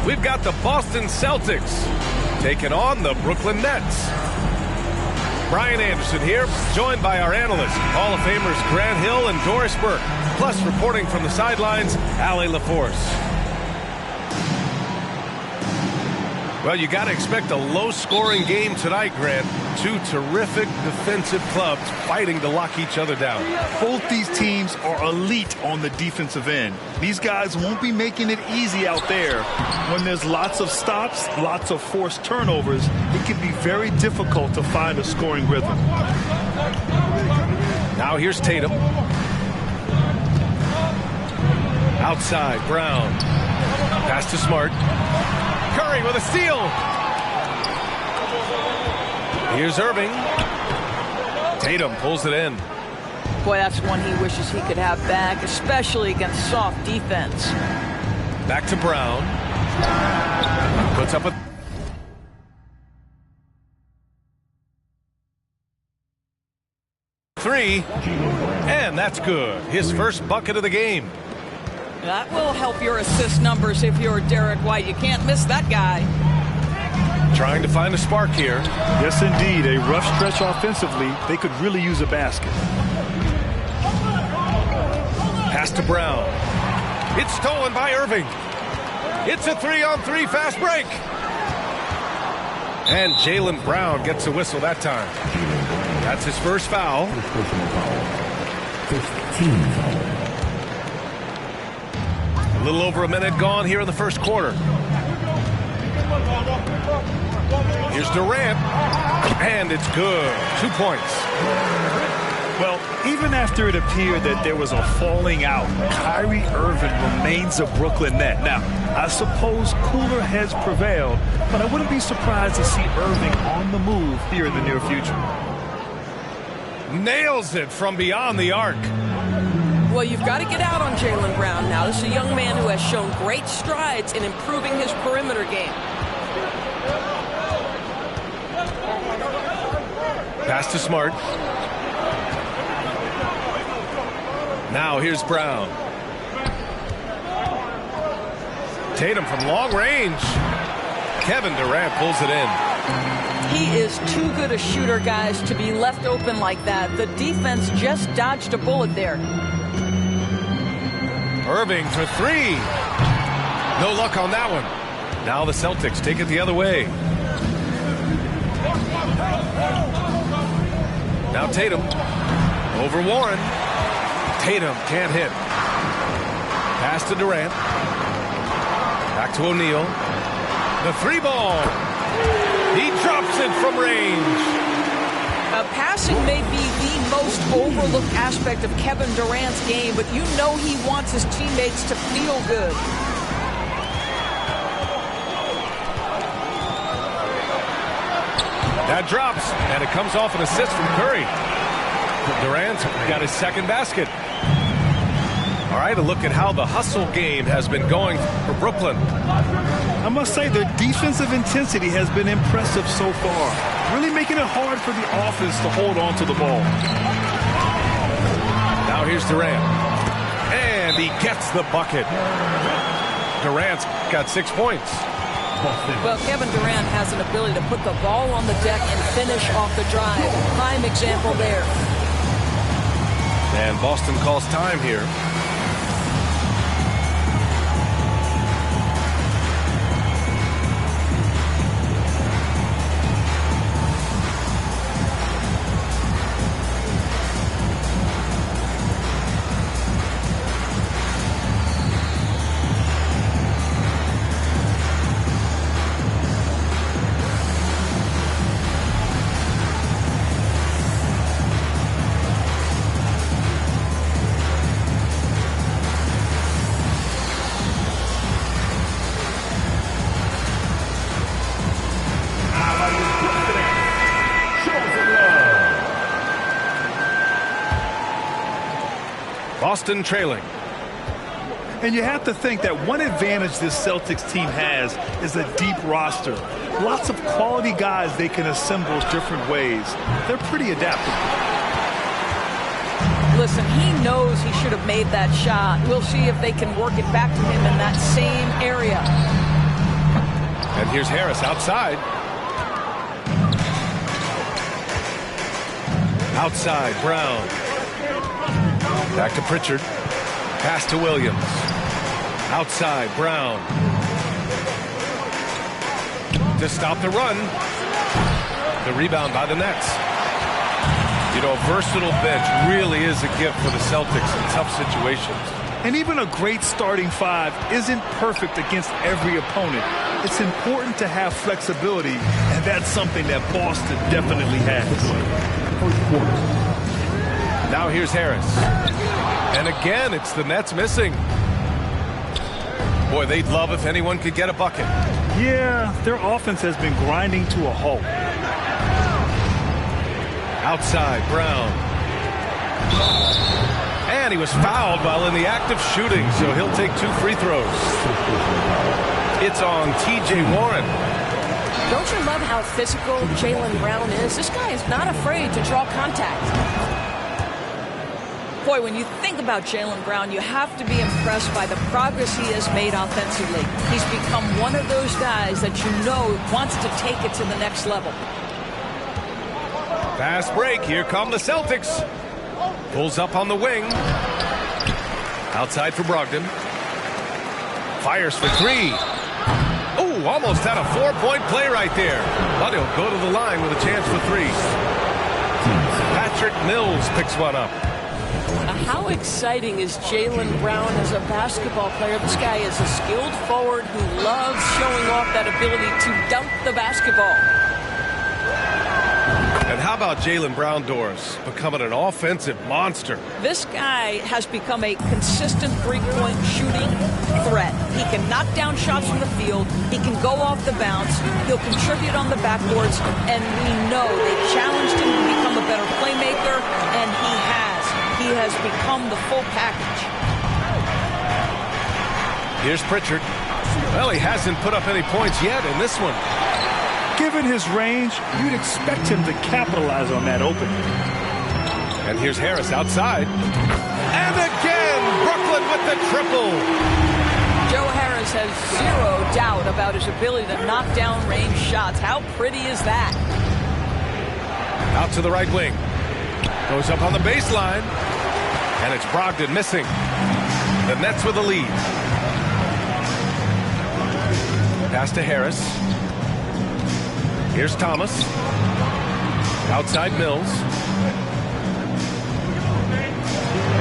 We've got the Boston Celtics taking on the Brooklyn Nets. Brian Anderson here, joined by our analysts, Hall of Famers Grant Hill and Doris Burke, plus reporting from the sidelines, Allie LaForce. Well, you got to expect a low-scoring game tonight, Grant. Two terrific defensive clubs fighting to lock each other down. Both these teams are elite on the defensive end. These guys won't be making it easy out there. When there's lots of stops, lots of forced turnovers, it can be very difficult to find a scoring rhythm. Now here's Tatum. Outside, Brown. Pass to Smart. Curry with a steal. Here's Irving. Tatum pulls it in. Boy, that's one he wishes he could have back, especially against soft defense. Back to Brown. Puts up a three, and that's good. His first bucket of the game. That will help your assist numbers if you're Derek White. You can't miss that guy. Trying to find a spark here. Yes, indeed. A rough stretch offensively. They could really use a basket. Pass to Brown. It's stolen by Irving. It's a 3-on-3 fast break. And Jaylen Brown gets a whistle that time. That's his first foul. 15 foul. A little over a minute gone here in the first quarter. Here's Durant, and it's good. 2 points. Well, even after it appeared that there was a falling out, Kyrie Irving remains a Brooklyn Net. Now, I suppose cooler heads prevailed, but I wouldn't be surprised to see Irving on the move here in the near future. Nails it from beyond the arc. Well, you've got to get out on Jaylen Brown now. This is a young man who has shown great strides in improving his perimeter game. Pass to Smart. Now here's Brown. Tatum from long range. Kevin Durant pulls it in. He is too good a shooter, guys, to be left open like that. The defense just dodged a bullet there. Irving for three. No luck on that one. Now the Celtics take it the other way. Now Tatum over Warren. Tatum can't hit. Pass to Durant. Back to O'Neal. The three ball. He drops it from range. Passing may be the most overlooked aspect of Kevin Durant's game, but you know he wants his teammates to feel good. That drops, and it comes off an assist from Curry. Durant's got his second basket. All right, a look at how the hustle game has been going for Brooklyn. I must say their defensive intensity has been impressive so far, really making it hard for the offense to hold on to the ball. Now here's Durant, and he gets the bucket. Durant's got 6 points. Well, Kevin Durant has an ability to put the ball on the deck and finish off the drive. Prime example there. And Boston calls time here. Boston trailing. And you have to think that one advantage this Celtics team has is a deep roster. Lots of quality guys they can assemble different ways. They're pretty adaptable. listen, he knows he should have made that shot. We'll see if they can work it back to him in that same area. And here's Harris outside. Outside, Brown. Back to Pritchard. Pass to Williams. Outside, Brown. To stop the run. The rebound by the Nets. You know, a versatile bench really is a gift for the Celtics in tough situations. And even a great starting five isn't perfect against every opponent. It's important to have flexibility, and that's something that Boston definitely has. Now here's Harris. And again, it's the Nets missing. Boy, they'd love if anyone could get a bucket. Yeah, their offense has been grinding to a halt. Outside, Brown. And he was fouled while in the act of shooting, so he'll take 2 free throws. It's on T.J. Warren. Don't you love how physical Jaylen Brown is? This guy is not afraid to draw contact. Boy, when you think about Jaylen Brown, you have to be impressed by the progress he has made offensively. He's become one of those guys that you know wants to take it to the next level. Fast break. Here come the Celtics. Pulls up on the wing. Outside for Brogdon. Fires for 3. Oh, almost had a 4-point play right there. But he'll go to the line with a chance for 3. Patrick Mills picks one up. How exciting is Jaylen Brown as a basketball player? This guy is a skilled forward who loves showing off that ability to dunk the basketball. And how about Jaylen Brown, Doris, becoming an offensive monster? This guy has become a consistent three-point shooting threat. He can knock down shots from the field. He can go off the bounce. He'll contribute on the backboards. And we know they challenged him to become a better playmaker, and he has. He has become the full package. Here's Pritchard. Well, he hasn't put up any points yet in this one. Given his range, you'd expect him to capitalize on that opening. And here's Harris outside. And again, Brooklyn with the triple. Joe Harris has zero doubt about his ability to knock down range shots. How pretty is that? Out to the right wing. Goes up on the baseline. And it's Brogdon missing. The Nets with the lead. Pass to Harris. Here's Thomas. Outside Mills.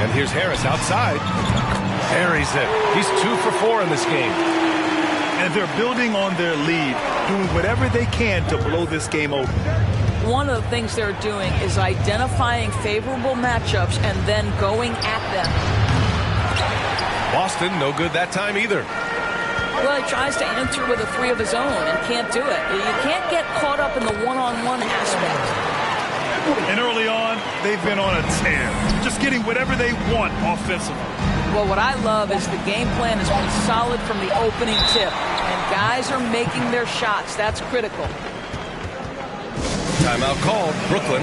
And here's Harris outside. Buries it. He's 2 for 4 in this game. And they're building on their lead, doing whatever they can to blow this game open. One of the things they're doing is identifying favorable matchups and then going at them. Boston, no good that time either. Well, he tries to enter with a 3 of his own and can't do it. You can't get caught up in the one-on-one aspect. And early on, they've been on a tear, just getting whatever they want offensively. Well, what I love is the game plan has been solid from the opening tip. And guys are making their shots. That's critical. Timeout called. Brooklyn.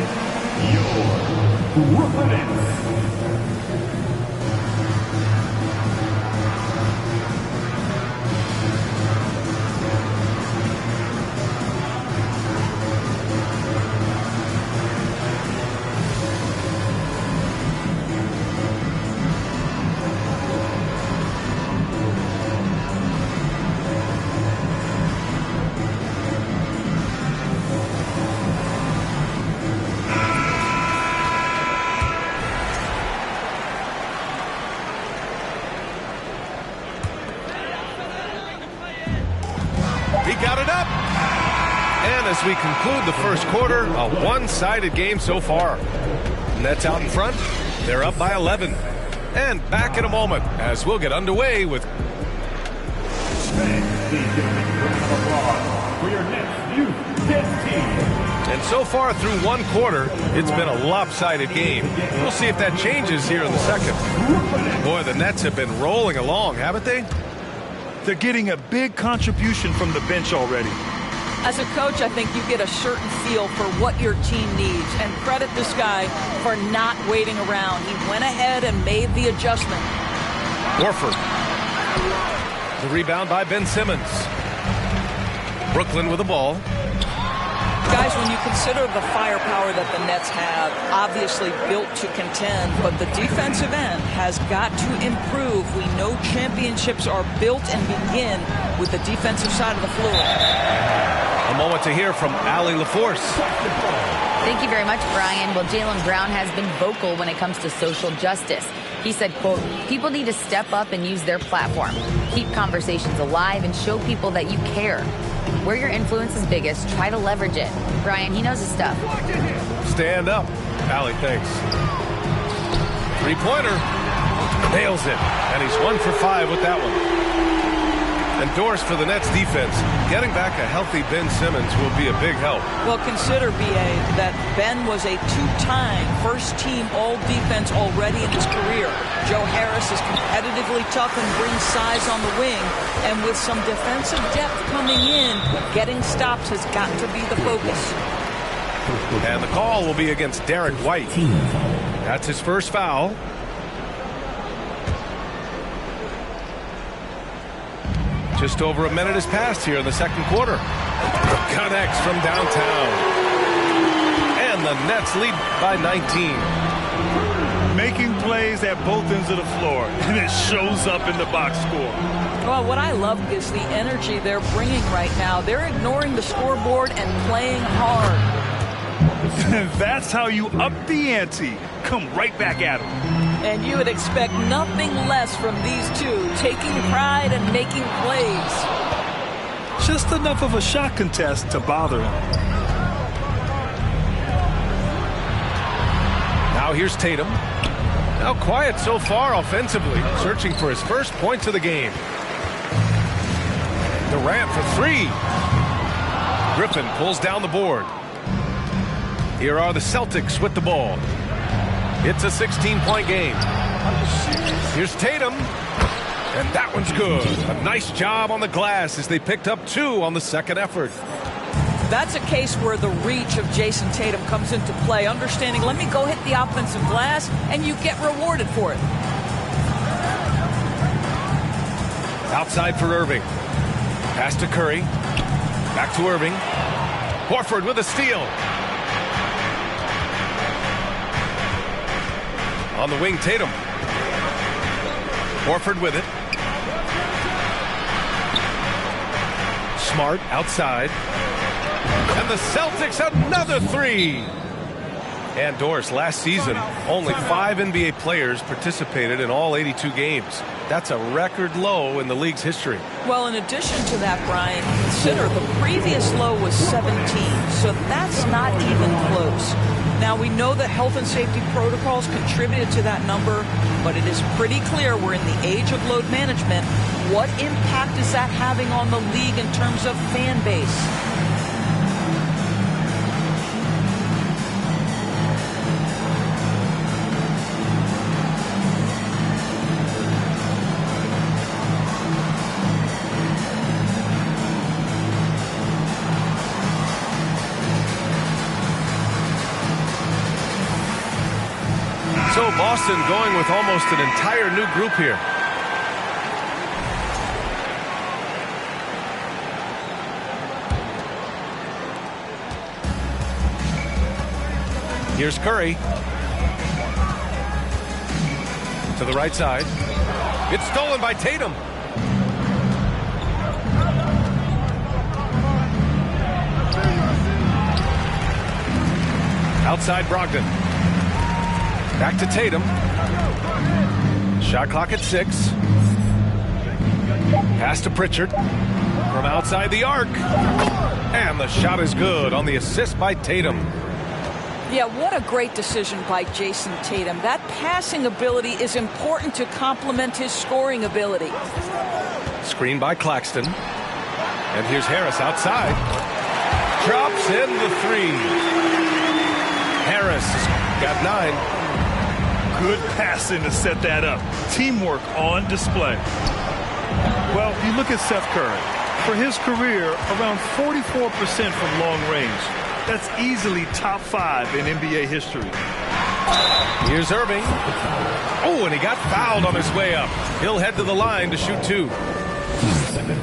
As we conclude the first quarter, a one-sided game so far. Nets out in front. They're up by 11. And back in a moment as we'll get underway with... And so far through one quarter, it's been a lopsided game. We'll see if that changes here in the second. Boy, the Nets have been rolling along, haven't they? They're getting a big contribution from the bench already. As a coach, I think you get a certain feel for what your team needs, and credit this guy for not waiting around. He went ahead and made the adjustment. Horford. The rebound by Ben Simmons. Brooklyn with the ball. Guys, when you consider the firepower that the Nets have, obviously built to contend, but the defensive end has got to improve. We know championships are built and begin with the defensive side of the floor. A moment to hear from Allie LaForce. Thank you very much, Brian. Well, Jaylen Brown has been vocal when it comes to social justice. He said, quote, people need to step up and use their platform. Keep conversations alive and show people that you care. Where your influence is biggest, try to leverage it. Brian, he knows his stuff. Stand up. Allie, thanks. Three-pointer. Nails it. And he's 1 for 5 with that one. And Doris, for the Nets defense, getting back a healthy Ben Simmons will be a big help. Well, consider, B.A., that Ben was a two-time first-team all-defense already in his career. Joe Harris is competitively tough and brings size on the wing. And with some defensive depth coming in, getting stops has got to be the focus. And the call will be against Derek White. That's his first foul. Just over a minute has passed here in the second quarter. Connects from downtown. And the Nets lead by 19. Making plays at both ends of the floor, and it shows up in the box score. Well, what I love is the energy they're bringing right now. They're ignoring the scoreboard and playing hard. That's how you up the ante. Come right back at them. And you would expect nothing less from these two, taking pride and making plays. Just enough of a shot contest to bother him. Now here's Tatum. Now quiet so far offensively, searching for his first points of the game. Durant for three. Griffin pulls down the board. Here are the Celtics with the ball. It's a 16-point game. Here's Tatum. And that one's good. A nice job on the glass as they picked up 2 on the second effort. That's a case where the reach of Jason Tatum comes into play. Understanding, let me go hit the offensive glass, and you get rewarded for it. Outside for Irving. Pass to Curry. Back to Irving. Horford with a steal. On the wing, Tatum. Horford with it. Smart outside. And the Celtics another 3. And Doris, last season, only 5 NBA players participated in all 82 games. That's a record low in the league's history. Well, in addition to that, Brian, consider the previous low was 17, so that's not even close. Now, we know that health and safety protocols contributed to that number, but it is pretty clear we're in the age of load management. What impact is that having on the league in terms of fan base? So Boston going with almost an entire new group here. Here's Curry. To the right side. It's stolen by Tatum. Outside Brogdon. Back to Tatum. Shot clock at 6. Pass to Pritchard. From outside the arc. And the shot is good on the assist by Tatum. Yeah, what a great decision by Jason Tatum. That passing ability is important to complement his scoring ability. Screen by Claxton. And here's Harris outside. Drops in the 3. Harris got 9. Good passing to set that up. Teamwork on display. Well, you look at Seth Curry. For his career, around 44% from long range. That's easily top 5 in NBA history. Here's Irving. Oh, and he got fouled on his way up. He'll head to the line to shoot 2.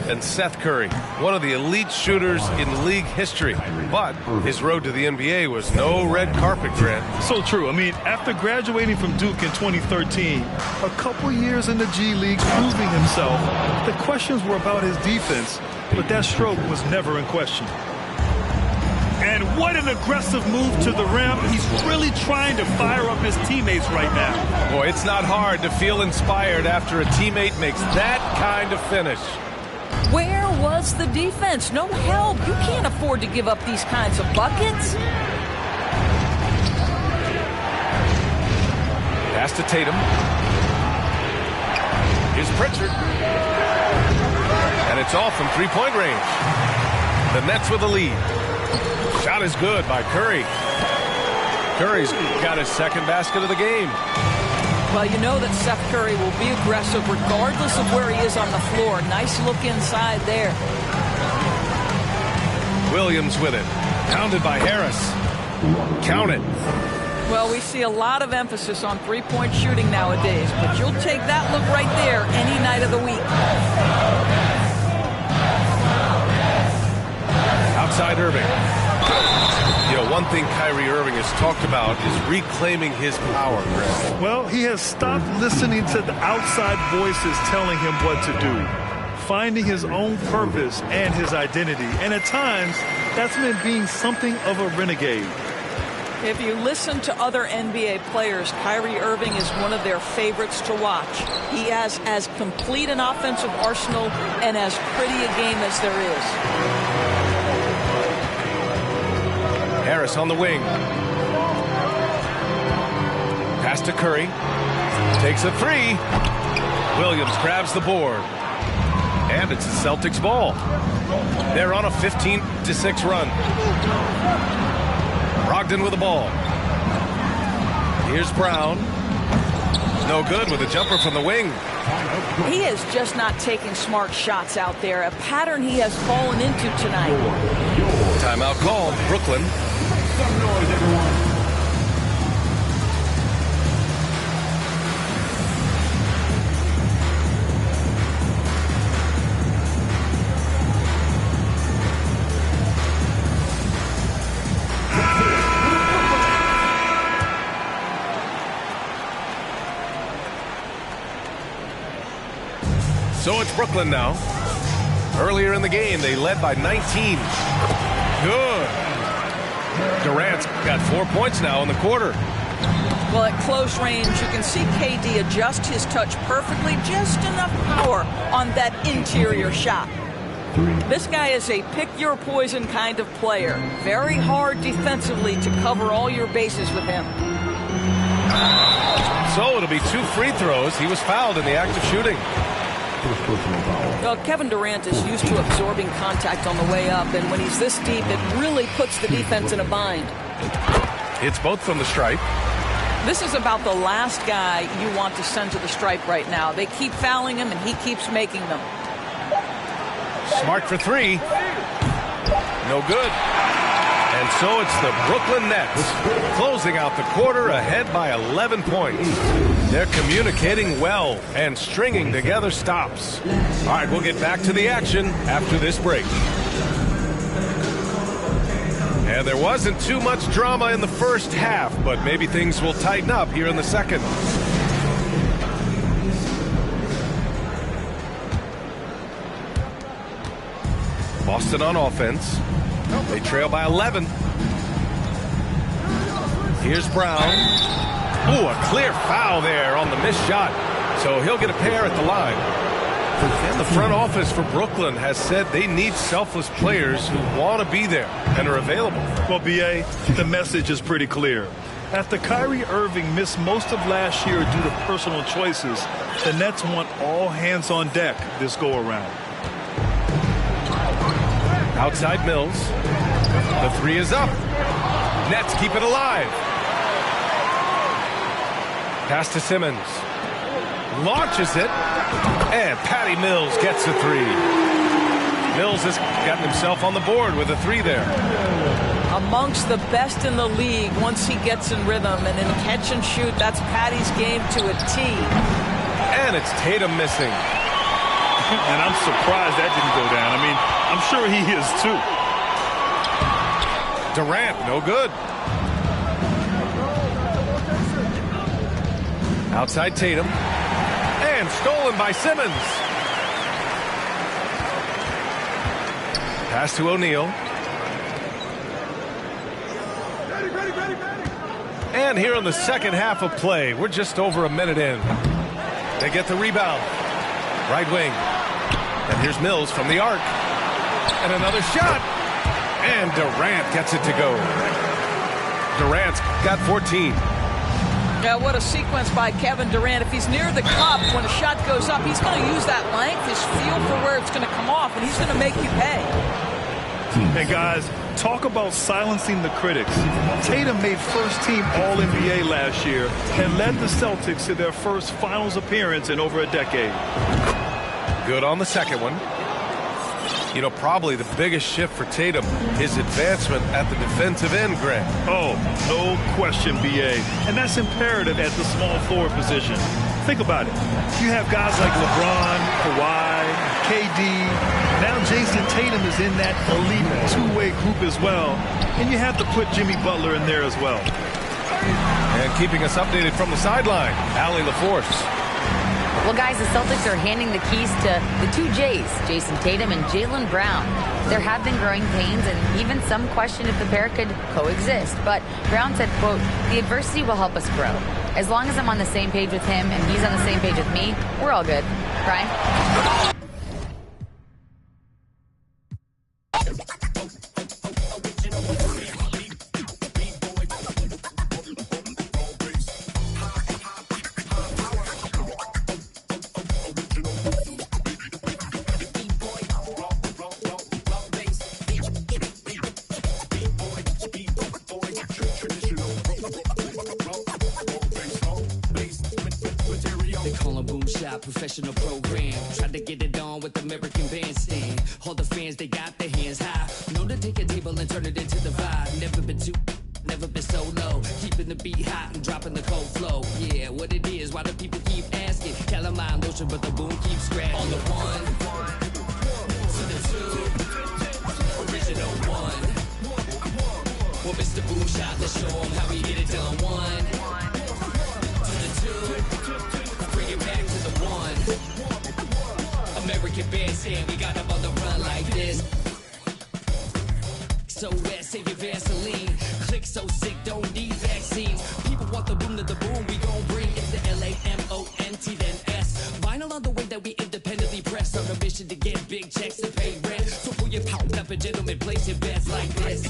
And Seth Curry, one of the elite shooters in league history. But his road to the NBA was no red carpet, Grant. So true. I mean, after graduating from Duke in 2013, a couple years in the G League proving himself, the questions were about his defense, but that stroke was never in question. And what an aggressive move to the rim. He's really trying to fire up his teammates right now. Boy, it's not hard to feel inspired after a teammate makes that kind of finish. Where was the defense? No help. You can't afford to give up these kinds of buckets. Pass to Tatum. Here's Pritchard. And it's off from three-point range. The Nets with the lead. Shot is good by Curry. Curry's got his second basket of the game. Well, you know that Seth Curry will be aggressive regardless of where he is on the floor. Nice look inside there. Williams with it. Pounded by Harris. Count it. Well, we see a lot of emphasis on three-point shooting nowadays, but you'll take that look right there any night of the week. Outside Irving. You know, one thing Kyrie Irving has talked about is reclaiming his power, Grant. Well, he has stopped listening to the outside voices telling him what to do, finding his own purpose and his identity. And at times, that's meant being something of a renegade. If you listen to other NBA players, Kyrie Irving is one of their favorites to watch. He has as complete an offensive arsenal and as pretty a game as there is. Harris on the wing. Pass to Curry. Takes a 3. Williams grabs the board. And it's the Celtics ball. They're on a 15-6 run. Brogdon with the ball. Here's Brown. No good with a jumper from the wing. He is just not taking smart shots out there, a pattern he has fallen into tonight. Timeout called. Brooklyn. Some noise, everyone. So it's Brooklyn now. Earlier in the game, they led by 19. Good. Durant's got 4 points now in the quarter. Well, at close range, you can see KD adjust his touch perfectly, just enough power on that interior shot. This guy is a pick-your-poison kind of player. Very hard defensively to cover all your bases with him. So it'll be 2 free throws. He was fouled in the act of shooting. Well, Kevin Durant is used to absorbing contact on the way up, and when he's this deep, it really puts the defense in a bind. It's both from the stripe. This is about the last guy you want to send to the stripe right now. They keep fouling him, and he keeps making them. Smart for 3. No good. And so it's the Brooklyn Nets closing out the quarter ahead by 11 points. They're communicating well and stringing together stops. All right, we'll get back to the action after this break. And there wasn't too much drama in the first half, but maybe things will tighten up here in the second. Boston on offense. They trail by 11. Here's Brown. Ooh, a clear foul there on the missed shot. So he'll get a pair at the line. And the front office for Brooklyn has said they need selfless players who want to be there and are available. Well, B.A., the message is pretty clear. After Kyrie Irving missed most of last year due to personal choices, the Nets want all hands on deck this go-around. Outside Mills. The 3 is up. Nets keep it alive. Pass to Simmons. Launches it. And Patty Mills gets a 3. Mills has gotten himself on the board with a 3 there. Amongst the best in the league once he gets in rhythm, and in catch and shoot, that's Patty's game to a T. And it's Tatum missing. And I'm surprised that didn't go down. I mean, I'm sure he is too. Durant, no good. Outside Tatum. And stolen by Simmons. Pass to O'Neal. And here in the second half of play, we're just over a minute in. They get the rebound. Right wing. And here's Mills from the arc. And another shot. And Durant gets it to go. Durant's got 14. Yeah, what a sequence by Kevin Durant. If he's near the cup when a shot goes up, he's going to use that length, his feel for where it's going to come off, and he's going to make you pay. And guys, talk about silencing the critics. Tatum made first-team All-NBA last year and led the Celtics to their first finals appearance in over a decade. Good on the second one. You know, probably the biggest shift for Tatum, his advancement at the defensive end, Greg. Oh, no question, B.A. And that's imperative at the small forward position. Think about it. You have guys like LeBron, Kawhi, KD. Now Jason Tatum is in that elite two-way group as well. And you have to put Jimmy Butler in there as well. And keeping us updated from the sideline, Allie LaForce. Well, guys, the Celtics are handing the keys to the two J's, Jason Tatum and Jaylen Brown. There have been growing pains, and even some question if the pair could coexist. But Brown said, quote, "The adversity will help us grow. As long as I'm on the same page with him and he's on the same page with me, we're all good." Brian? Professional program, tried to get it on with American Bandstand. All the fans, they got their hands high. Known to take a table and turn it into the vibe. Never been too, never been so low. Keeping the beat hot and dropping the cold flow. Yeah, what it is, why do people keep asking? Calamine lotion, but the boom keeps scratching. On the one, to the two, original one. Well, Mr. Boom Shot, let's show him how we get it done. One, to the two, bring it back to the one. American Bandstand, we got them on the run like this. So wet, save your Vaseline. Click so sick, don't need vaccines. People want the boom to the boom, we gon' bring it to LAMONT then S. Vinyl on the way that we independently press. On a mission to get big checks and pay rent. So pull your pound up and gentlemen, place your bets like this.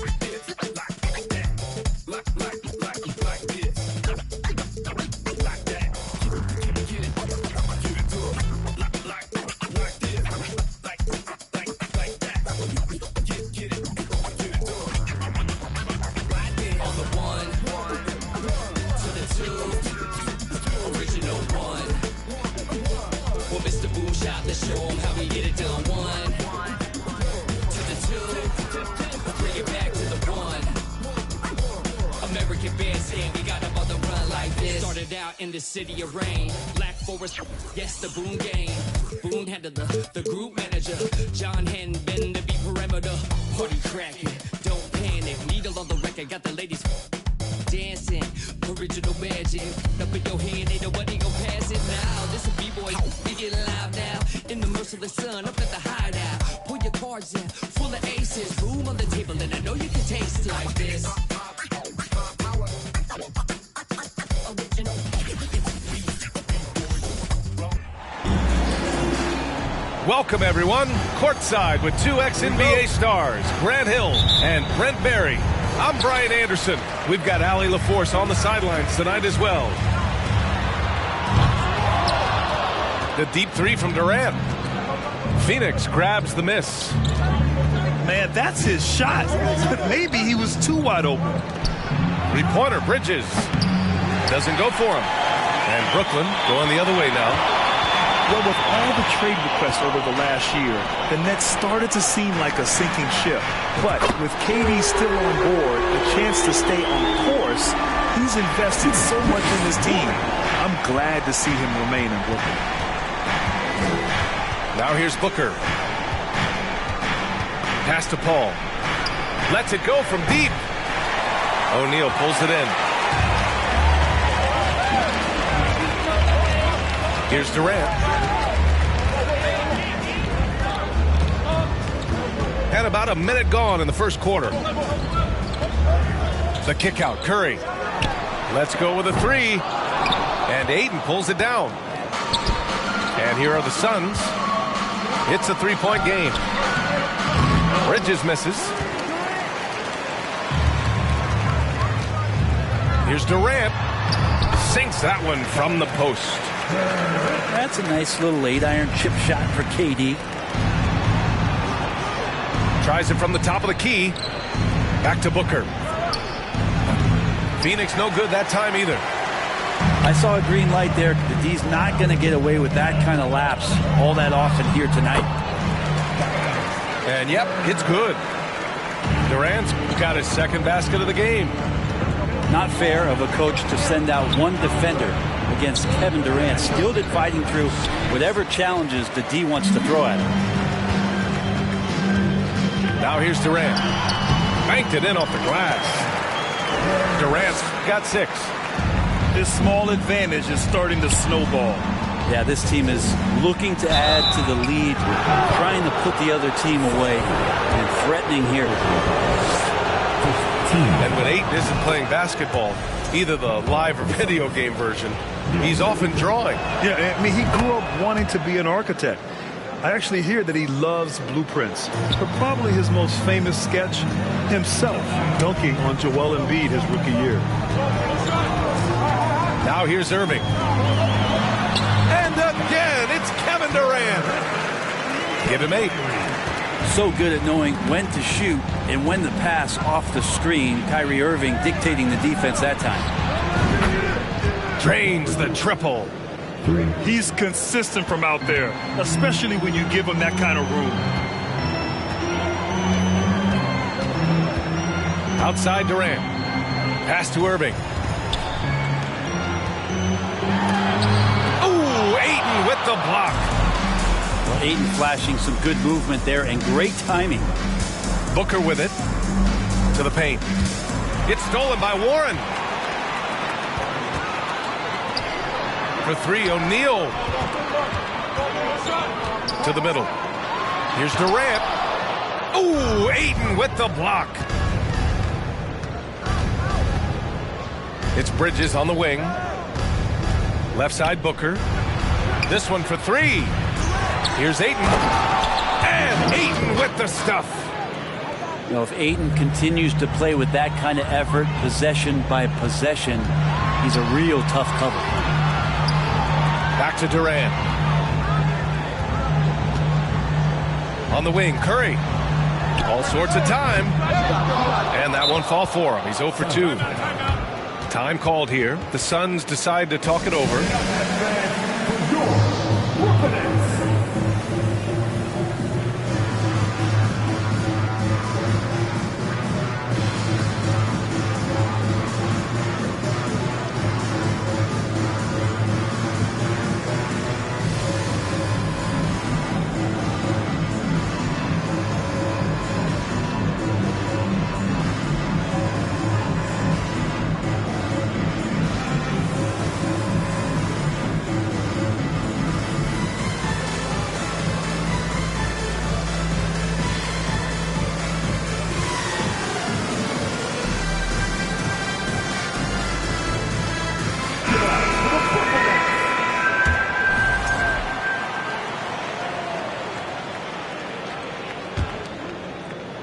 In the city of rain, Black Forest, yes, the Boom game. Boom handled the group manager. John Henn been to be perimeter. Party cracking, don't panic. Needle on the record, got the ladies dancing. Original magic, up in your hand, ain't nobody gon' pass it now. This a B-boy, we get live now. In the merciless sun, up at the hideout. Pull your cards in, full of aces. Boom on the table, and I know you can taste it like this. Welcome, everyone. Courtside with two ex-NBA stars, Grant Hill and Brent Barry. I'm Brian Anderson. We've got Allie LaForce on the sidelines tonight as well. The deep three from Durant. Phoenix grabs the miss. Man, that's his shot. Maybe he was too wide open. Three-pointer, Bridges. Doesn't go for him. And Brooklyn going the other way now. Well, with all the trade requests over the last year, the Nets started to seem like a sinking ship. But with KD still on board, a chance to stay on course, he's invested so much in this team. I'm glad to see him remain in Brooklyn. Now here's Booker. Pass to Paul. Lets it go from deep. O'Neal pulls it in. Here's Durant. And about a minute gone in the first quarter. The kick out. Curry. Let's go with a three. And Ayton pulls it down. And here are the Suns. It's a three-point game. Bridges misses. Here's Durant. Sinks that one from the post. That's a nice little 8-iron chip shot for KD. Tries it from the top of the key. Back to Booker. Phoenix no good that time either. I saw a green light there. The D's not going to get away with that kind of lapse all that often here tonight. And yep, it's good. Durant's got his second basket of the game. Not fair of a coach to send out one defender against Kevin Durant, still fighting through whatever challenges the D wants to throw at him. Now here's Durant. Banked it in off the glass. Durant's got 6. This small advantage is starting to snowball. Yeah, this team is looking to add to the lead, trying to put the other team away, and threatening here. And when Ayton isn't playing basketball, either the live or video game version, he's often drawing. Yeah, I mean, he grew up wanting to be an architect. I actually hear that he loves blueprints. But probably his most famous sketch, himself dunking on Joel Embiid his rookie year. Now here's Irving. And again, it's Kevin Durant. Give him 8. So good at knowing when to shoot and when to pass off the screen. Kyrie Irving dictating the defense that time. Drains the triple. He's consistent from out there, especially when you give him that kind of room. Outside Durant. Pass to Irving. Ooh, Ayton with the block. Well, Ayton flashing some good movement there and great timing. Booker with it. To the paint. It's stolen by Warren. For 3, O'Neal. To the middle. Here's Durant. Ooh, Ayton with the block. It's Bridges on the wing. Left side Booker. This one for 3. Here's Ayton. And Ayton with the stuff. You know, if Ayton continues to play with that kind of effort, possession by possession, he's a real tough cover. Back to Durant. On the wing, Curry. All sorts of time. And that one fall for him. He's 0 for 2. Time called here. The Suns decide to talk it over.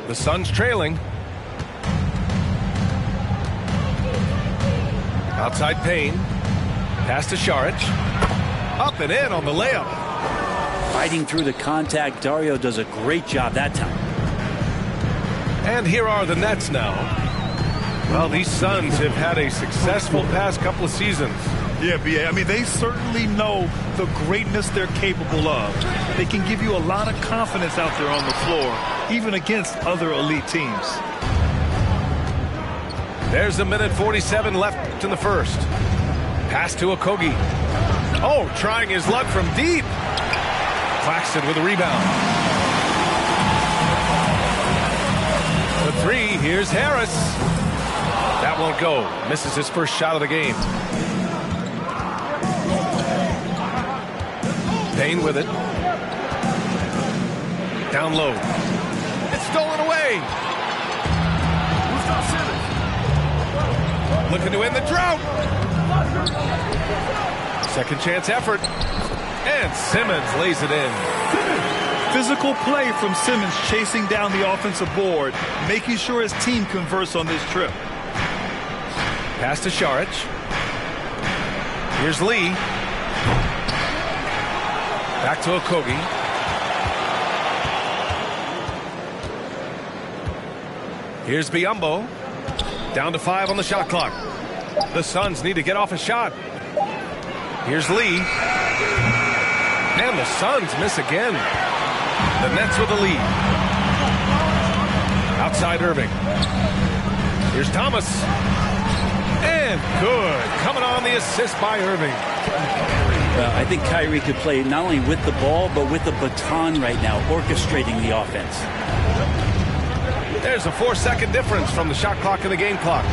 The Suns trailing. Outside Payne. Pass to Saric. Up and in on the layup. Fighting through the contact. Dario does a great job that time. And here are the Nets now. Well, these Suns have had a successful past couple of seasons. Yeah, B.A. I mean, they certainly know the greatness they're capable of. They can give you a lot of confidence out there on the floor, even against other elite teams. There's 1:47 left in the first. Pass to Okogie. Oh, trying his luck from deep. Claxton with a rebound. The three, here's Harris. That won't go. Misses his first shot of the game. Payne with it. Down low. It's stolen away. Looking to end the drought. Second chance effort. And Simmons lays it in. Physical play from Simmons chasing down the offensive board, making sure his team converts on this trip. Pass to Šarić. Here's Lee. Back to Okogie. Here's Biyombo. Down to 5 on the shot clock. The Suns need to get off a shot. Here's Lee. And the Suns miss again. The Nets with the lead. Outside Irving. Here's Thomas. And good. Coming on the assist by Irving. I think Kyrie could play not only with the ball, but with the baton right now, orchestrating the offense. There's a 4-second difference from the shot clock and the game clock.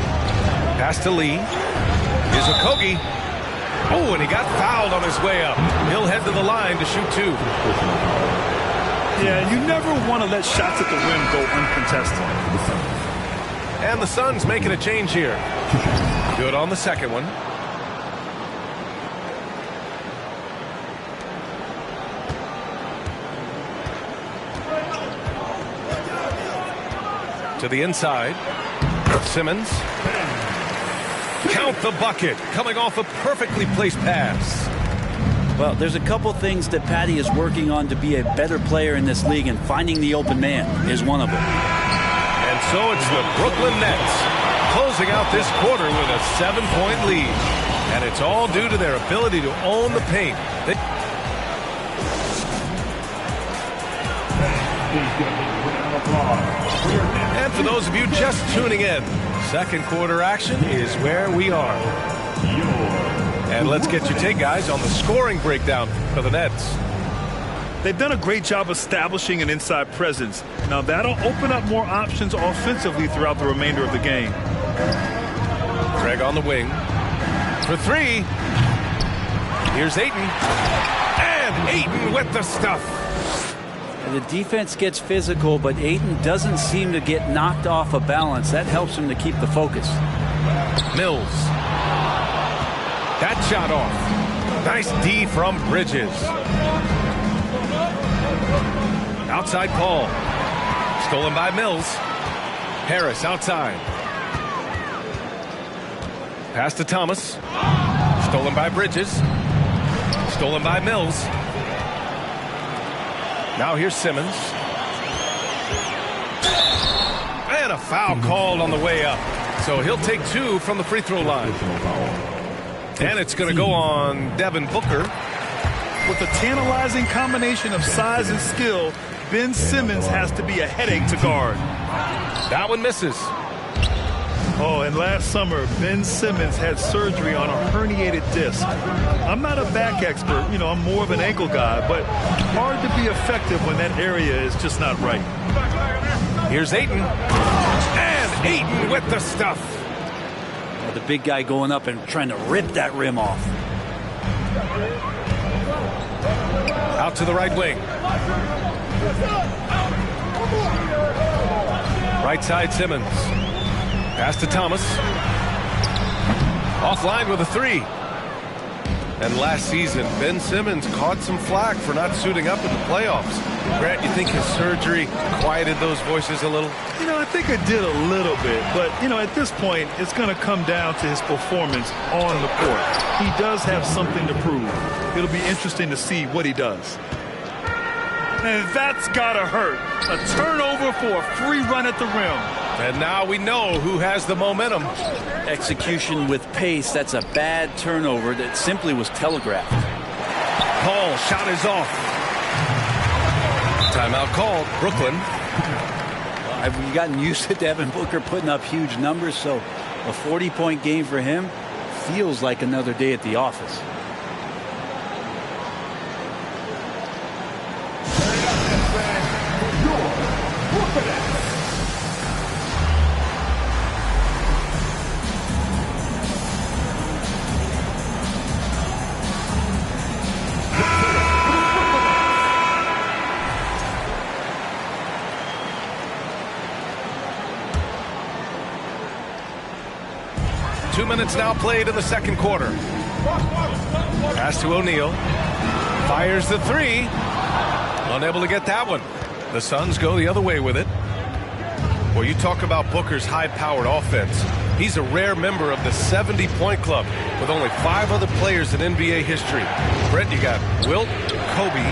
Pass to Lee. Here's Okogie. Oh, and he got fouled on his way up. He'll head to the line to shoot 2. Yeah, you never want to let shots at the rim go uncontested. And the Suns making a change here. Good on the second one. To the inside. Simmons. Count the bucket. Coming off a perfectly placed pass. Well, there's a couple things that Patty is working on to be a better player in this league, and finding the open man is one of them. And so it's the Brooklyn Nets closing out this quarter with a 7-point lead. And it's all due to their ability to own the paint. And for those of you just tuning in, second quarter action is where we are. And let's get your take, guys, on the scoring breakdown for the Nets. They've done a great job establishing an inside presence. Now that'll open up more options offensively throughout the remainder of the game. Craig on the wing. For 3. Here's Ayton. And Ayton with the stuff. The defense gets physical, but Ayton doesn't seem to get knocked off a balance. That helps him to keep the focus. Mills. That shot off. Nice D from Bridges. Outside Paul. Stolen by Mills. Harris outside. Pass to Thomas. Stolen by Bridges. Stolen by Mills. Now here's Simmons. And a foul called on the way up. So he'll take 2 from the free throw line. And it's going to go on Devin Booker. With a tantalizing combination of size and skill, Ben Simmons has to be a headache to guard. That one misses. Oh, and last summer, Ben Simmons had surgery on a herniated disc. I'm not a back expert, you know, I'm more of an ankle guy, but hard to be effective when that area is just not right. Here's Ayton. And Ayton with the stuff. The big guy going up and trying to rip that rim off. Out to the right wing. Right side Simmons. Pass to Thomas. Offline with a 3. And last season, Ben Simmons caught some flack for not suiting up in the playoffs. Grant, you think his surgery quieted those voices a little? You know, I think it did a little bit. But, you know, at this point, it's going to come down to his performance on the court. He does have something to prove. It'll be interesting to see what he does. And that's got to hurt. A turnover for a free run at the rim. And now we know who has the momentum. Execution with pace. That's a bad turnover that simply was telegraphed. Paul, shot is off. Timeout called. Brooklyn. I've gotten used to Devin Booker putting up huge numbers, so a 40-point game for him feels like another day at the office. Minutes now played in the second quarter. Pass to O'Neal. Fires the three. Unable to get that one. The Suns go the other way with it. Well, you talk about Booker's high-powered offense. He's a rare member of the 70-point club with only 5 other players in NBA history. Brent, you got Wilt, Kobe,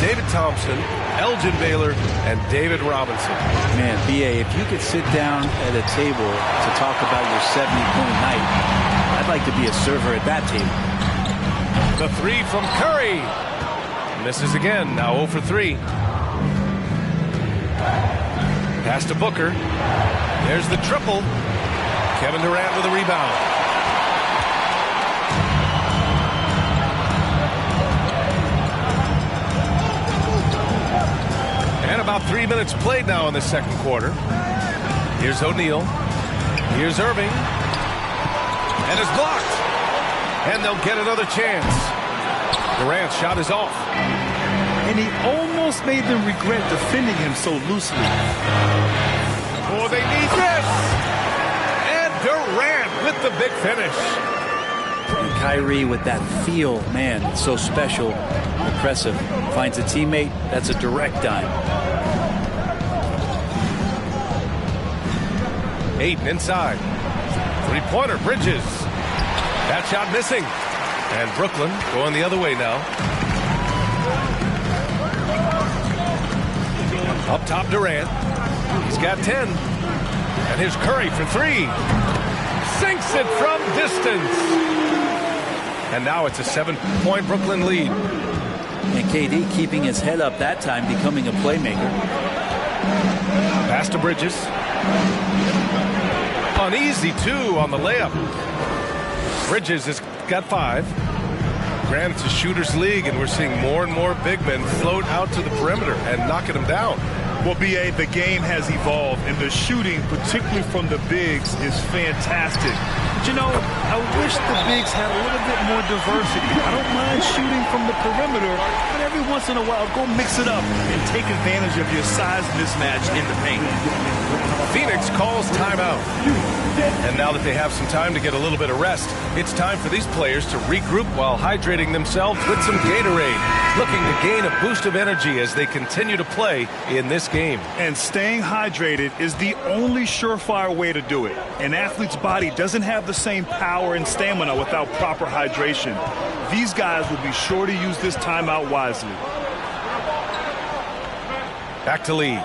David Thompson, Elgin Baylor, and David Robinson. Man, B.A., if you could sit down at a table to talk about your 70-point night, I'd like to be a server at that table. The three from Curry. Misses again, now 0 for 3. Pass to Booker. There's the triple. Kevin Durant with a rebound. And about 3 minutes played now in the second quarter. Here's O'Neal. Here's Irving. And it's blocked. And they'll get another chance. Durant's shot is off. And he almost made them regret defending him so loosely. Oh, they need this. And Durant with the big finish. And Kyrie with that feel, man, it's so special, impressive. Finds a teammate, that's a direct dime. Ayton inside. Three-pointer, Bridges. That shot missing. And Brooklyn going the other way now. Up top, Durant. He's got 10. And here's Curry for 3. Sinks it from distance. And now it's a 7-point Brooklyn lead. And KD keeping his head up that time, becoming a playmaker. Pass to Bridges. Uneasy, too, on the layup. Bridges has got 5. Granted, it's a shooter's league, and we're seeing more and more big men float out to the perimeter and knocking them down. Well, B.A., the game has evolved, and the shooting, particularly from the bigs, is fantastic. But, you know, I wish the bigs had a little bit more diversity. I don't mind shooting from the perimeter, but every once in a while, go mix it up and take advantage of your size mismatch in the paint. Phoenix calls timeout. And now that they have some time to get a little bit of rest, it's time for these players to regroup while hydrating themselves with some Gatorade, looking to gain a boost of energy as they continue to play in this game. And staying hydrated is the only surefire way to do it. An athlete's body doesn't have the same power and stamina without proper hydration. These guys will be sure to use this timeout wisely. Back to Lee.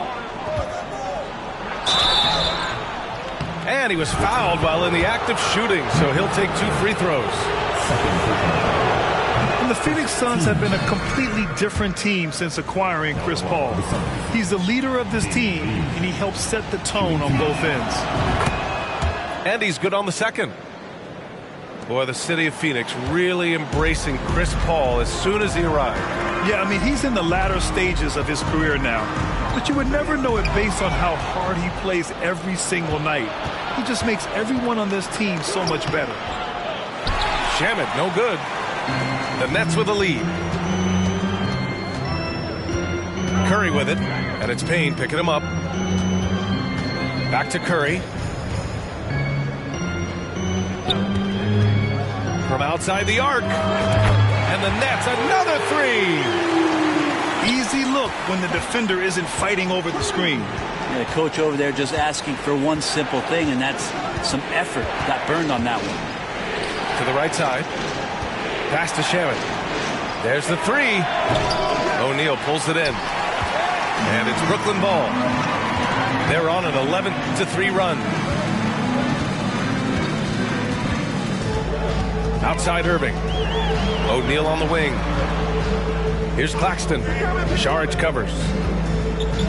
And he was fouled while in the act of shooting, so he'll take 2 free throws. And the Phoenix Suns have been a completely different team since acquiring Chris Paul. He's the leader of this team, and he helps set the tone on both ends. And he's good on the second. Boy, the city of Phoenix really embracing Chris Paul as soon as he arrived. Yeah, I mean, he's in the latter stages of his career now. But you would never know it based on how hard he plays every single night. He just makes everyone on this team so much better. Shamet, no good. The Nets with a lead. Curry with it, and it's Payne picking him up. Back to Curry. From outside the arc. And the Nets, another 3. Easy look when the defender isn't fighting over the screen. Yeah, coach over there just asking for one simple thing, and that's some effort. Got burned on that one. To the right side. Pass to Shamet. There's the 3. O'Neal pulls it in. And it's Brooklyn ball. They're on an 11-3 run. Outside Irving. O'Neal on the wing. Here's Claxton. Saric covers.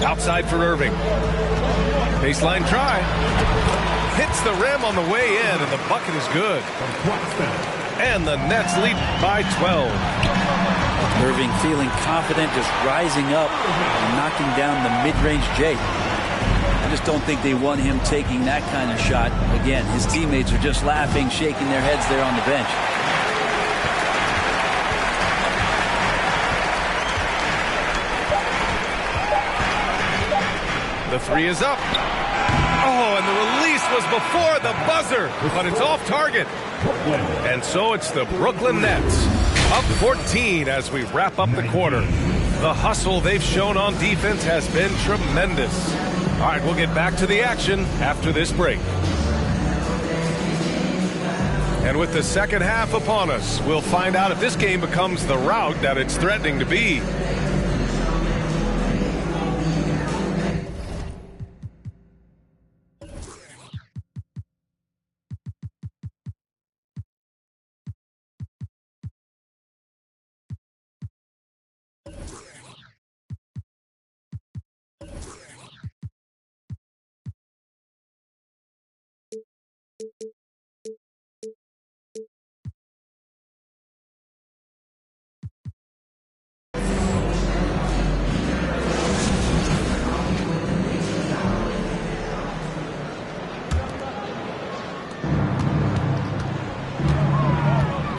Outside for Irving. Baseline try. Hits the rim on the way in, and the bucket is good. And the Nets lead by 12. Irving feeling confident, just rising up and knocking down the mid-range J. I just don't think they want him taking that kind of shot. Again, his teammates are just laughing, shaking their heads there on the bench. The three is up. Oh, and the release was before the buzzer, but it's off target. And so it's the Brooklyn Nets, up 14 as we wrap up the quarter. The hustle they've shown on defense has been tremendous. All right, we'll get back to the action after this break. And with the second half upon us, we'll find out if this game becomes the rout that it's threatening to be.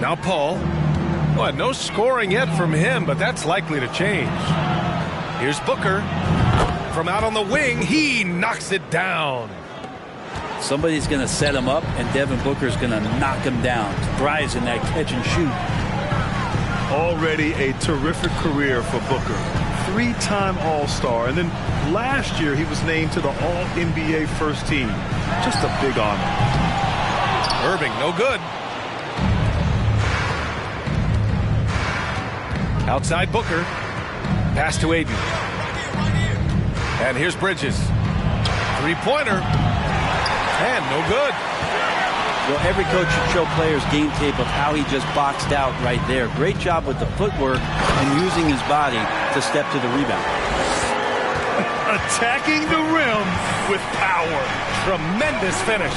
Now Paul. Well, no scoring yet from him, but that's likely to change. Here's Booker. From out on the wing, he knocks it down. Somebody's going to set him up, and Devin Booker's going to knock him down. Thrives in that catch and shoot. Already a terrific career for Booker. 3-time All-Star, and then last year he was named to the All-NBA first team. Just a big honor. Irving, no good. Outside Booker. Pass to Aiden. And here's Bridges. Three-pointer. And no good. Well, every coach should show players game tape of how he just boxed out right there. Great job with the footwork and using his body to step to the rebound. Attacking the rim with power. Tremendous finish.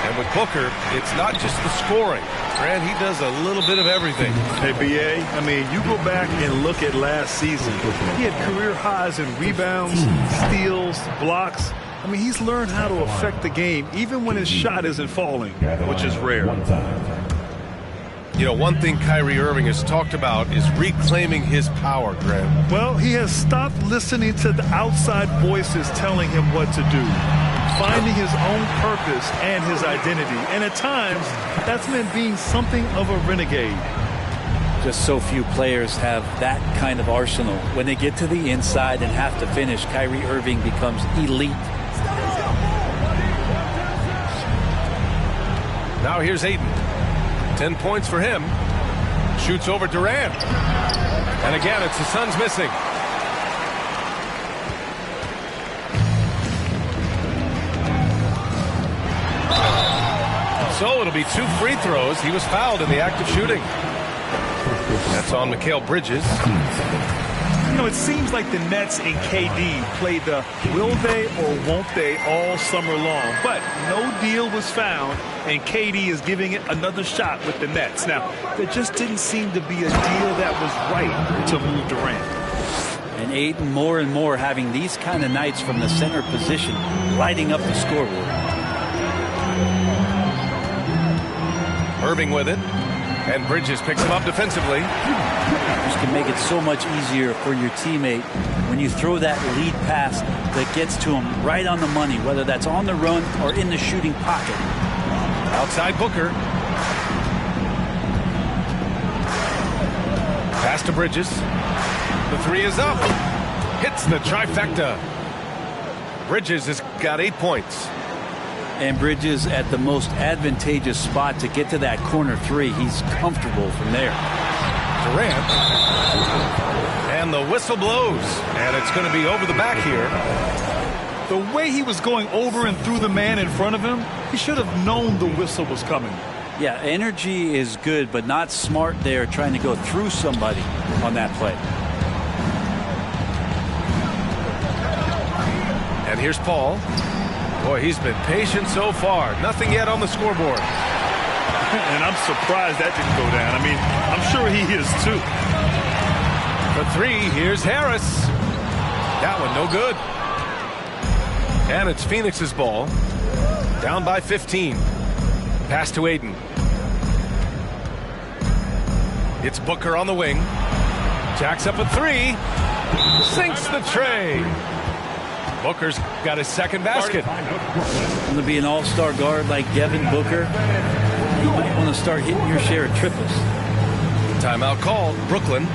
And with Booker, it's not just the scoring. Grant, he does a little bit of everything. Hey, B.A., I mean, you go back and look at last season. He had career highs in rebounds, steals, blocks. I mean, he's learned how to affect the game, even when his shot isn't falling, which is rare. You know, one thing Kyrie Irving has talked about is reclaiming his power, Grant. Well, he has stopped listening to the outside voices telling him what to do, finding his own purpose and his identity. And at times, that's meant being something of a renegade. Just so few players have that kind of arsenal. When they get to the inside and have to finish, Kyrie Irving becomes elite. Now here's Aiden. 10 points for him. Shoots over Durant. And again, it's the Suns missing. So it'll be 2 free throws. He was fouled in the act of shooting. That's on Mikal Bridges. You know, it seems like the Nets and KD played the will they or won't they all summer long. But no deal was found, and KD is giving it another shot with the Nets. Now, there just didn't seem to be a deal that was right to move Durant. And Aiden more and more having these kind of nights from the center position, lighting up the scoreboard. Irving with it. And Bridges picks him up defensively. This can make it so much easier for your teammate when you throw that lead pass that gets to him right on the money, whether that's on the run or in the shooting pocket. Outside Booker. Pass to Bridges. The three is up. Hits the trifecta. Bridges has got 8 points. And Bridges at the most advantageous spot to get to that corner three. He's comfortable from there. Durant. And the whistle blows. And it's going to be over the back here. The way he was going over and through the man in front of him, he should have known the whistle was coming. Yeah, energy is good, but not smart there trying to go through somebody on that play. And here's Paul. Boy, he's been patient so far. Nothing yet on the scoreboard. And I'm surprised that didn't go down. I mean, I'm sure he is too. For three, here's Harris. That one no good. And it's Phoenix's ball. Down by 15. Pass to Aiden. It's Booker on the wing. Jacks up a three. Sinks the tray. Booker's got his second basket. Going to be an all-star guard like Devin Booker. You might want to start hitting your share of triples. Timeout called. Brooklyn.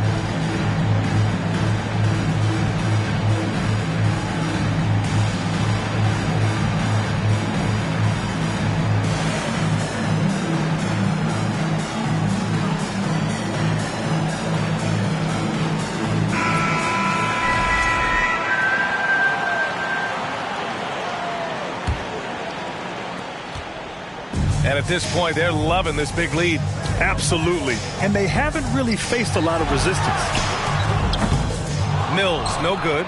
And at this point, they're loving this big lead. Absolutely. And they haven't really faced a lot of resistance. Mills, no good.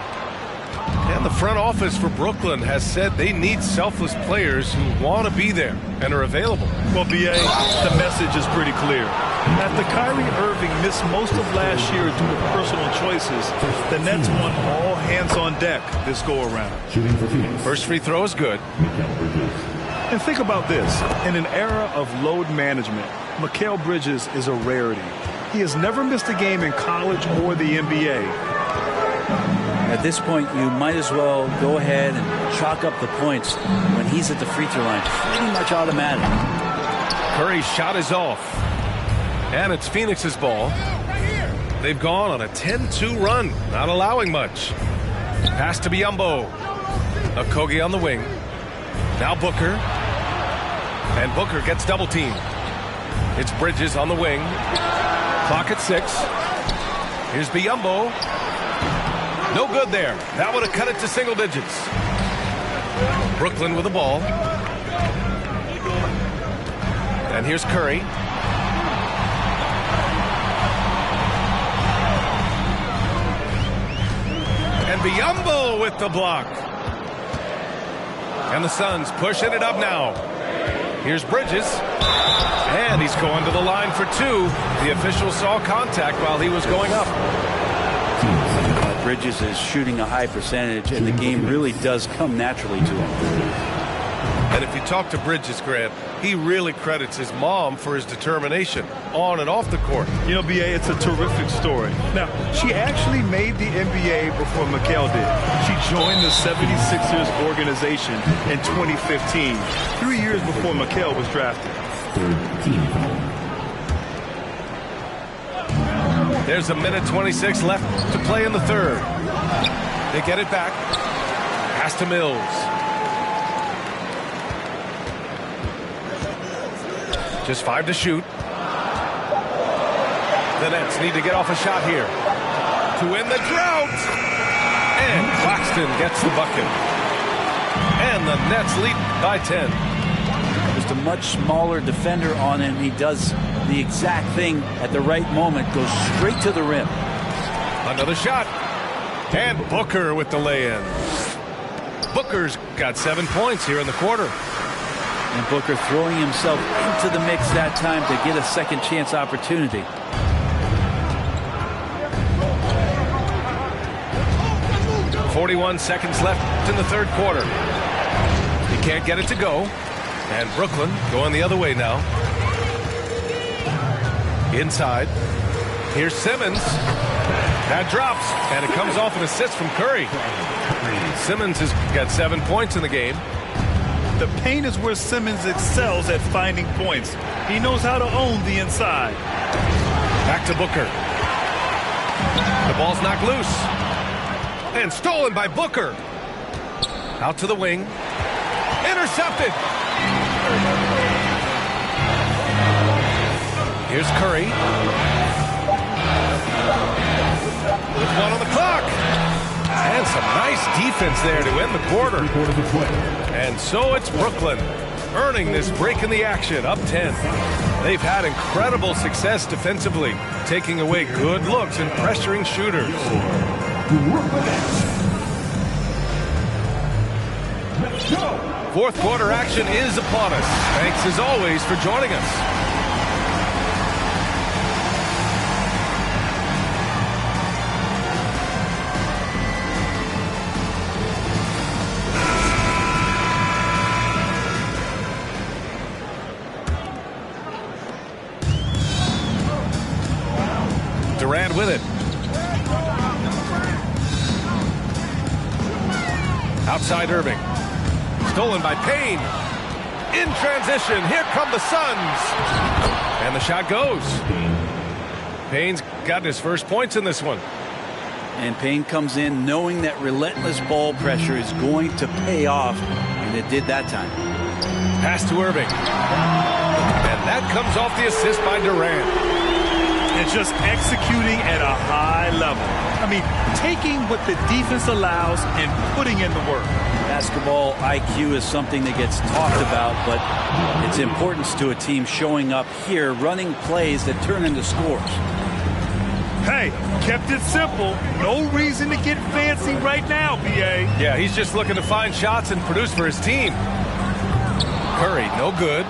And the front office for Brooklyn has said they need selfless players who want to be there and are available. Well, B.A., the message is pretty clear. After Kyrie Irving missed most of last year due to personal choices, the Nets want all hands on deck this go-around. First free throw is good. And think about this. In an era of load management, Mikal Bridges is a rarity. He has never missed a game in college or the NBA. At this point, you might as well go ahead and chalk up the points when he's at the free throw line. Pretty much automatic. Curry's shot is off. And it's Phoenix's ball. They've gone on a 10-2 run, not allowing much. Pass to Biyombo. Okogie on the wing. Now Booker. And Booker gets double teamed. It's Bridges on the wing. Clock at 6. Here's Biyombo. No good there. That would have cut it to single digits. Brooklyn with the ball. And here's Curry. And Biyombo with the block. And the Suns pushing it up now. Here's Bridges. And he's going to the line for two. The official saw contact while he was going up. Bridges is shooting a high percentage, and the game really does come naturally to him. And if you talk to Bridges, Grant, he really credits his mom for his determination on and off the court. You know, B.A., it's a terrific story. Now, she actually made the NBA before Mikal did. She joined the 76ers organization in 2015, 3 years before Mikal was drafted. There's a minute 26 left to play in the third. They get it back. Pass to Mills. Just 5 to shoot. The Nets need to get off a shot here to win the drought. And Claxton gets the bucket. And the Nets lead by 10. Just a much smaller defender on him. He does the exact thing at the right moment. Goes straight to the rim. Another shot. And Booker with the lay-in. Booker's got 7 points here in the quarter. And Booker throwing himself into the mix that time to get a second chance opportunity. .41 seconds left in the third quarter. He can't get it to go. And Brooklyn going the other way now. Inside. Here's Simmons. That drops. And it comes off an assist from Curry. Simmons has got 7 points in the game. The paint is where Simmons excels at finding points. He knows how to own the inside. Back to Booker. The ball's knocked loose. And stolen by Booker. Out to the wing. Intercepted. Here's Curry. With one defense there to end the quarter. And so it's Brooklyn earning this break in the action, up 10. They've had incredible success defensively, taking away good looks and pressuring shooters. Fourth quarter action is upon us. Thanks as always for joining us. Durant with it. Outside Irving. Stolen by Payne. In transition. Here come the Suns. And the shot goes. Payne's got his first points in this one. And Payne comes in knowing that relentless ball pressure is going to pay off. And it did that time. Pass to Irving. And that comes off the assist by Durant. And just executing at a high level. I mean, taking what the defense allows and putting in the work. Basketball IQ is something that gets talked about, but its importance to a team showing up here, running plays that turn into scores. Hey, kept it simple. No reason to get fancy right now, BA. Yeah, he's just looking to find shots and produce for his team. Curry, no good.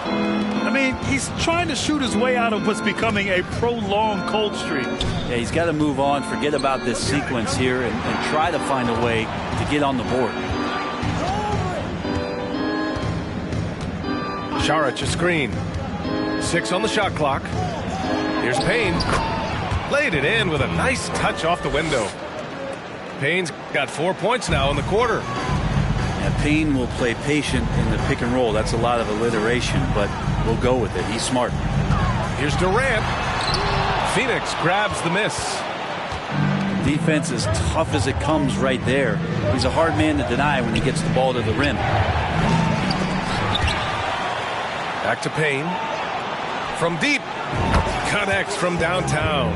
I mean, he's trying to shoot his way out of what's becoming a prolonged cold streak. Yeah, he's got to move on, forget about this sequence here, and try to find a way to get on the board. Saric a screen. 6 on the shot clock. Here's Payne. Laid it in with a nice touch off the window. Payne's got 4 points now in the quarter. Yeah, Payne will play patient in the pick and roll. That's a lot of alliteration, but we'll go with it. He's smart. Here's Durant. Phoenix grabs the miss. Defense is tough as it comes right there. He's a hard man to deny when he gets the ball to the rim. Back to Payne. From deep. Connects from downtown.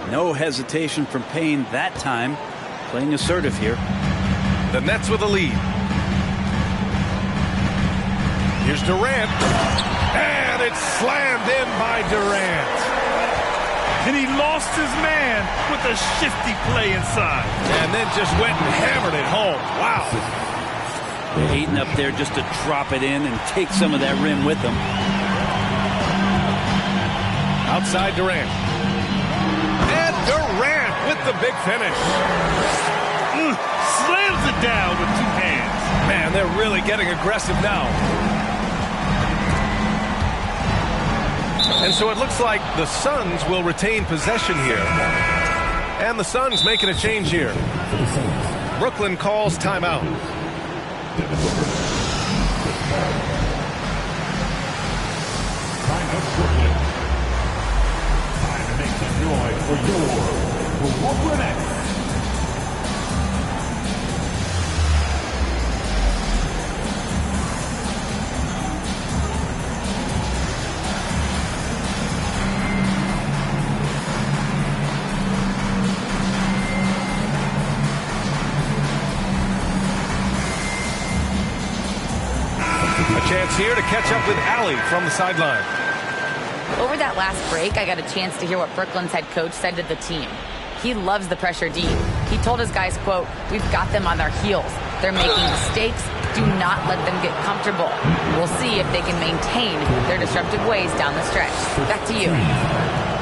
No hesitation from Payne that time. Playing assertive here. The Nets with a lead. Here's Durant. And it's slammed in by Durant. And he lost his man with a shifty play inside. And then just went and hammered it home. Wow. Ayton up there just to drop it in and take some of that rim with him. Outside Durant. And Durant with the big finish. Slams it down with 2 hands. Man, they're really getting aggressive now. And so it looks like the Suns will retain possession here. And the Suns making a change here. Brooklyn calls timeout. Time to make some noise for your Brooklyn Nets. A chance here to catch up with Allie from the sideline. Over that last break, I got a chance to hear what Brooklyn's head coach said to the team. He loves the pressure deep. He told his guys, quote, "We've got them on their heels. They're making mistakes. Do not let them get comfortable. We'll see if they can maintain their disruptive ways down the stretch." Back to you.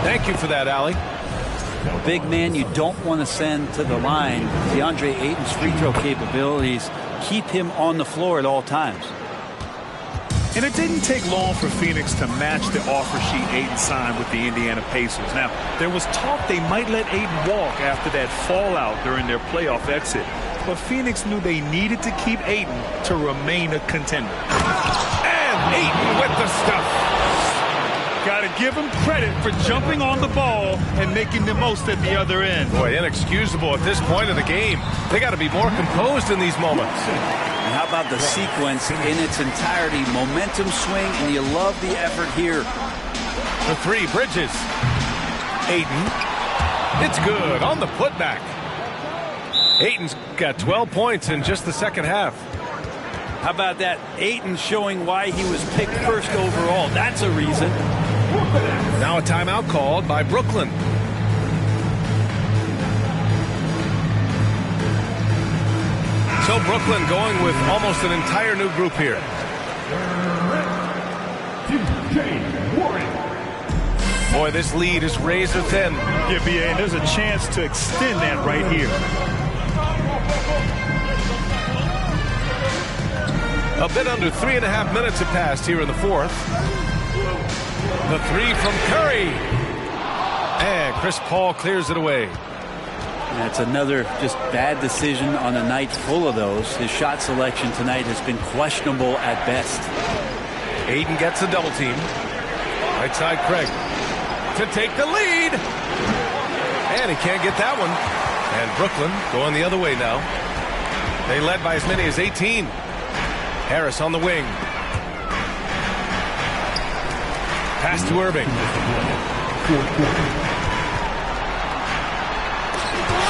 Thank you for that, Allie. Big man you don't want to send to the line. DeAndre Ayton's free throw capabilities keep him on the floor at all times. And it didn't take long for Phoenix to match the offer sheet Ayton signed with the Indiana Pacers. Now, there was talk they might let Ayton walk after that fallout during their playoff exit. But Phoenix knew they needed to keep Ayton to remain a contender. And Ayton with the stuff. Got to give him credit for jumping on the ball and making the most at the other end. Boy, inexcusable at this point of the game. They got to be more composed in these moments. And how about the sequence in its entirety? Momentum swing, and you love the effort here. The 3, Bridges. Ayton. It's good on the putback. Ayton's got 12 points in just the second half. How about that? Ayton showing why he was picked first overall. That's a reason. Now a timeout called by Brooklyn. So Brooklyn going with almost an entire new group here. Boy, this lead is razor thin. Yeah, B.A., and there's a chance to extend that right here. A bit under 3.5 minutes have passed here in the fourth. The three from Curry. And Chris Paul clears it away. That's another just bad decision on a night full of those. His shot selection tonight has been questionable at best. Ayton gets a double team. Right side Craig to take the lead. And he can't get that one. And Brooklyn going the other way now. They led by as many as 18. Harris on the wing. Pass to Irving.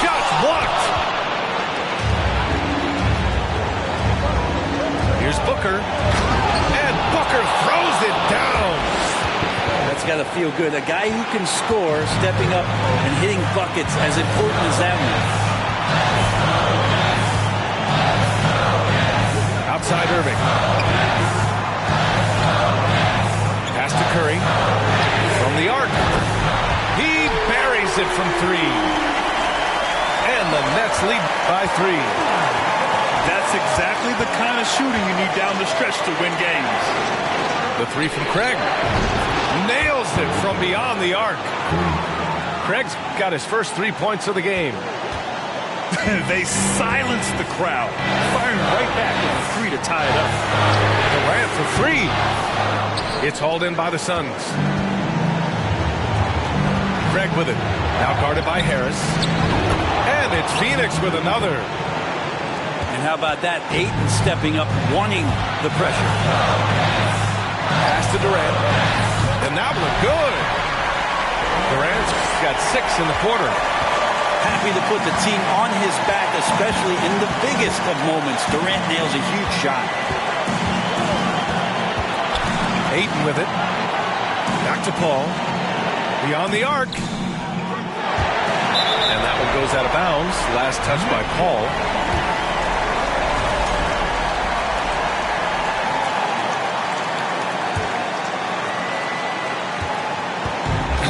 Shots blocked. Here's Booker. And Booker throws it down. That's got to feel good. A guy who can score, stepping up and hitting buckets, as important as that one. Outside Irving. Pass to Curry. From the arc. He buries it from three. And the Nets lead by 3. That's exactly the kind of shooting you need down the stretch to win games. The three from Craig. Nails it from beyond the arc. Craig's got his first 3 points of the game. They silenced the crowd, firing right back with a three to tie it up. Durant for 3. It's hauled in by the Suns. Craig with it. Now guarded by Harris. And it's Phoenix with another. And how about that? Ayton stepping up, wanting the pressure. Pass to Durant. And that one good. Durant's got 6 in the quarter. Happy to put the team on his back, especially in the biggest of moments. Durant nails a huge shot. Ayton with it. Back to Paul. Beyond the arc. And that one goes out of bounds. Last touch by Paul.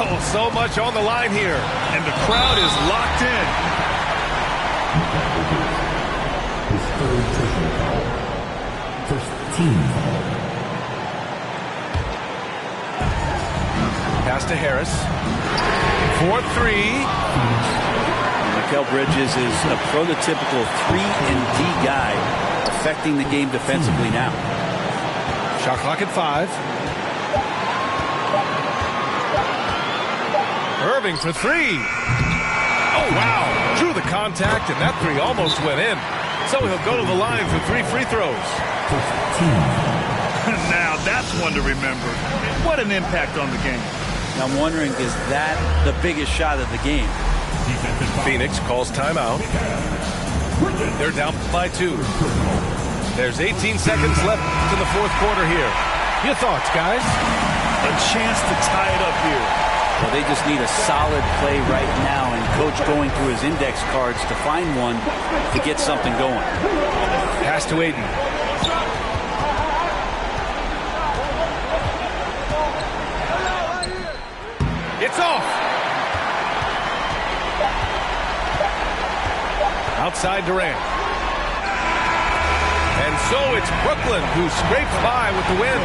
Oh, so much on the line here. And the crowd is locked in. His third personal foul. First team foul. Pass to Harris. 4-3. Mikal Bridges is a prototypical 3-and-D guy, affecting the game defensively now. Shot clock at 5. Irving for 3. Oh, wow. Drew the contact, and that 3 almost went in. So he'll go to the line for 3 free throws. Now that's one to remember. What an impact on the game. Now I'm wondering, is that the biggest shot of the game? Phoenix calls timeout. They're down by 2. There's 18 seconds left in the fourth quarter here. Your thoughts, guys? A chance to tie it up here. Well, they just need a solid play right now, and Coach going through his index cards to find one to get something going. Pass to Ayton. It's off. Outside Durant. And so it's Brooklyn who scrapes by with the win.